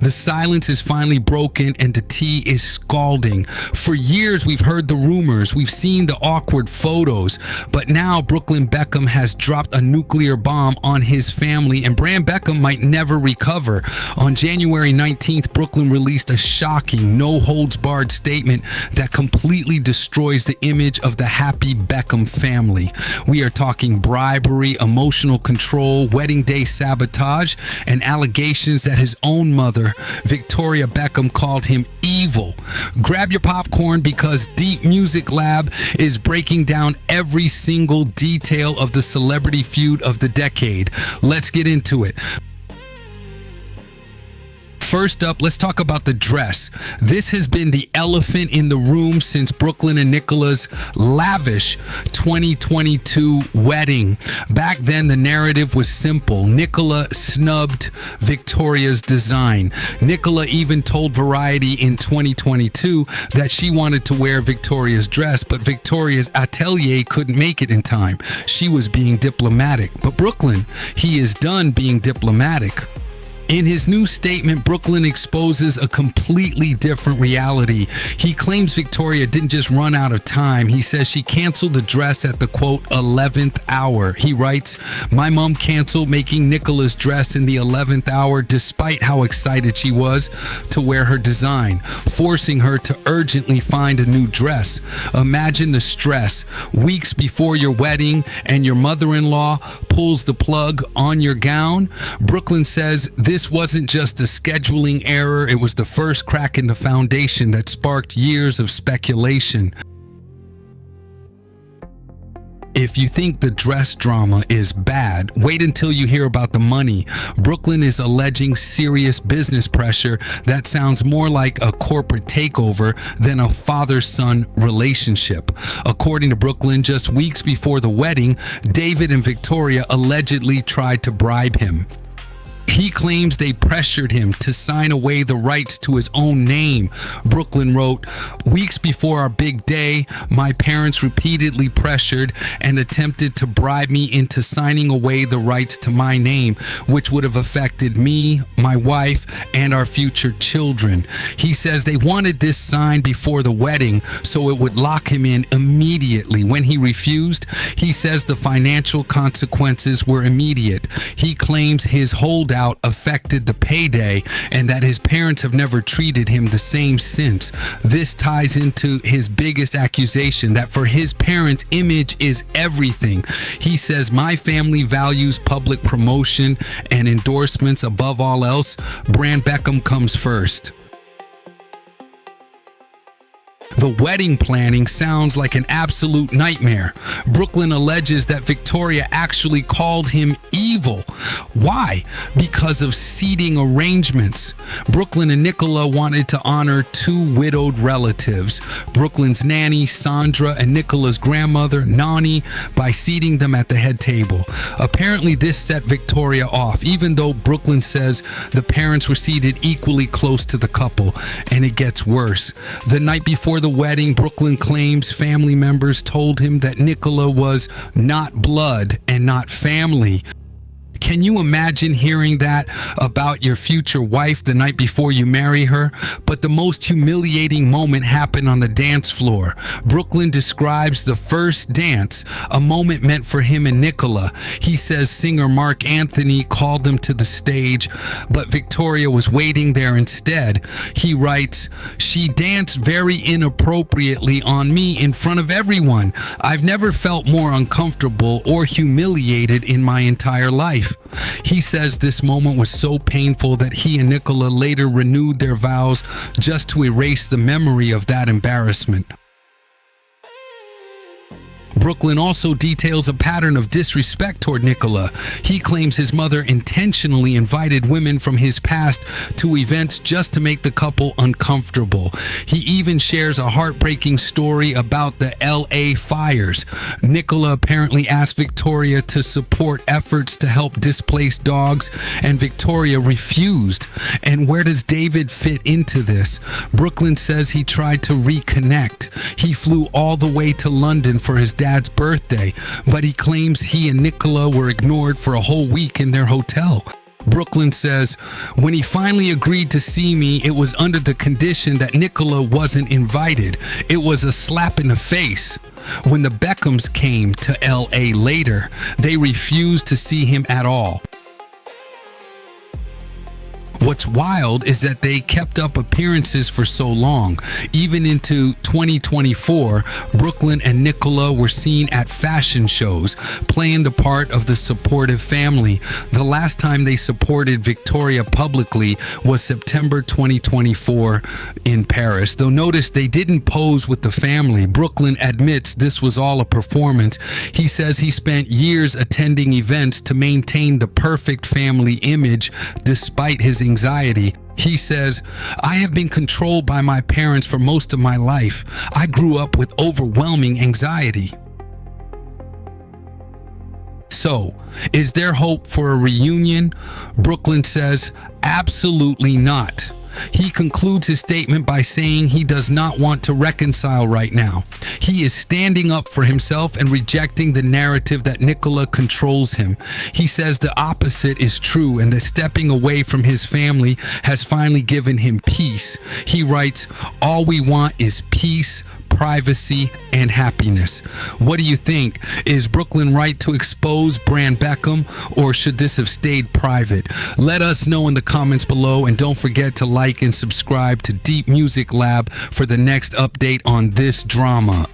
The silence is finally broken and the tea is scalding. For years we've heard the rumors, we've seen the awkward photos, but now Brooklyn Beckham has dropped a nuclear bomb on his family and Brand Beckham might never recover. On January 19th, Brooklyn released a shocking, no-holds-barred statement that completely destroys the image of the happy Beckham family. We are talking bribery, emotional control, wedding day sabotage, and allegations that his own mother, Victoria Beckham, called him evil. Grab your popcorn because Deep Music Lab is breaking down every single detail of the celebrity feud of the decade. Let's get into it. First up, let's talk about the dress. This has been the elephant in the room since Brooklyn and Nicola's lavish 2022 wedding. Back then, the narrative was simple. Nicola snubbed Victoria's design. Nicola even told Variety in 2022 that she wanted to wear Victoria's dress, but Victoria's atelier couldn't make it in time. She was being diplomatic. But Brooklyn, he is done being diplomatic. In his new statement, Brooklyn exposes a completely different reality. He claims Victoria didn't just run out of time. He says she canceled the dress at the, quote, 11th hour. He writes, "My mom canceled making Nicola's dress in the 11th hour despite how excited she was to wear her design, forcing her to urgently find a new dress. Imagine the stress. Weeks before your wedding and your mother-in-law pulls the plug on your gown." Brooklyn says this wasn't just a scheduling error, it was the first crack in the foundation that sparked years of speculation. If you think the dress drama is bad, wait until you hear about the money. Brooklyn is alleging serious business pressure that sounds more like a corporate takeover than a father-son relationship. According to Brooklyn, just weeks before the wedding, David and Victoria allegedly tried to bribe him. He claims they pressured him to sign away the rights to his own name. Brooklyn wrote, "Weeks before our big day, my parents repeatedly pressured and attempted to bribe me into signing away the rights to my name, which would have affected me, my wife, and our future children." He says they wanted this signed before the wedding so it would lock him in immediately. When he refused, he says the financial consequences were immediate. He claims his holdout affected the payday and that his parents have never treated him the same since. This ties into his biggest accusation that for his parents, image is everything. He says, "My family values public promotion and endorsements above all else. Brand Beckham comes first." The wedding planning sounds like an absolute nightmare. Brooklyn alleges that Victoria actually called him evil. Why? Because of seating arrangements. Brooklyn and Nicola wanted to honor two widowed relatives, Brooklyn's nanny, Sandra, and Nicola's grandmother, Nani, by seating them at the head table. Apparently, this set Victoria off, even though Brooklyn says the parents were seated equally close to the couple. And it gets worse. The night before the wedding, Brooklyn claims family members told him that Nicola was not blood and not family. Can you imagine hearing that about your future wife the night before you marry her? But the most humiliating moment happened on the dance floor. Brooklyn describes the first dance, a moment meant for him and Nicola. He says singer Mark Anthony called them to the stage, but Victoria was waiting there instead. He writes, "She danced very inappropriately on me in front of everyone. I've never felt more uncomfortable or humiliated in my entire life." He says this moment was so painful that he and Nicola later renewed their vows just to erase the memory of that embarrassment. Brooklyn also details a pattern of disrespect toward Nicola. He claims his mother intentionally invited women from his past to events just to make the couple uncomfortable. He even shares a heartbreaking story about the LA fires. Nicola apparently asked Victoria to support efforts to help displaced dogs, and Victoria refused. And where does David fit into this? Brooklyn says he tried to reconnect. He flew all the way to London for his dad's birthday, but he claims he and Nicola were ignored for a whole week in their hotel. Brooklyn says, when he finally agreed to see me, it was under the condition that Nicola wasn't invited. It was a slap in the face. When the Beckhams came to LA later, they refused to see him at all. What's wild is that they kept up appearances for so long. Even into 2024, Brooklyn and Nicola were seen at fashion shows, playing the part of the supportive family. The last time they supported Victoria publicly was September 2024 in Paris. Though notice they didn't pose with the family. Brooklyn admits this was all a performance. He says he spent years attending events to maintain the perfect family image despite his anxiety. He says, I have been controlled by my parents for most of my life. I grew up with overwhelming anxiety. So, is there hope for a reunion? Brooklyn says, absolutely not. He concludes his statement by saying he does not want to reconcile right now. He is standing up for himself and rejecting the narrative that Nicola controls him. He says the opposite is true and that stepping away from his family has finally given him peace. He writes, all we want is peace, privacy, and happiness. What do you think? Is Brooklyn right to expose Brand Beckham, or should this have stayed private? Let us know in the comments below, and don't forget to like and subscribe to Deep Music Lab for the next update on this drama.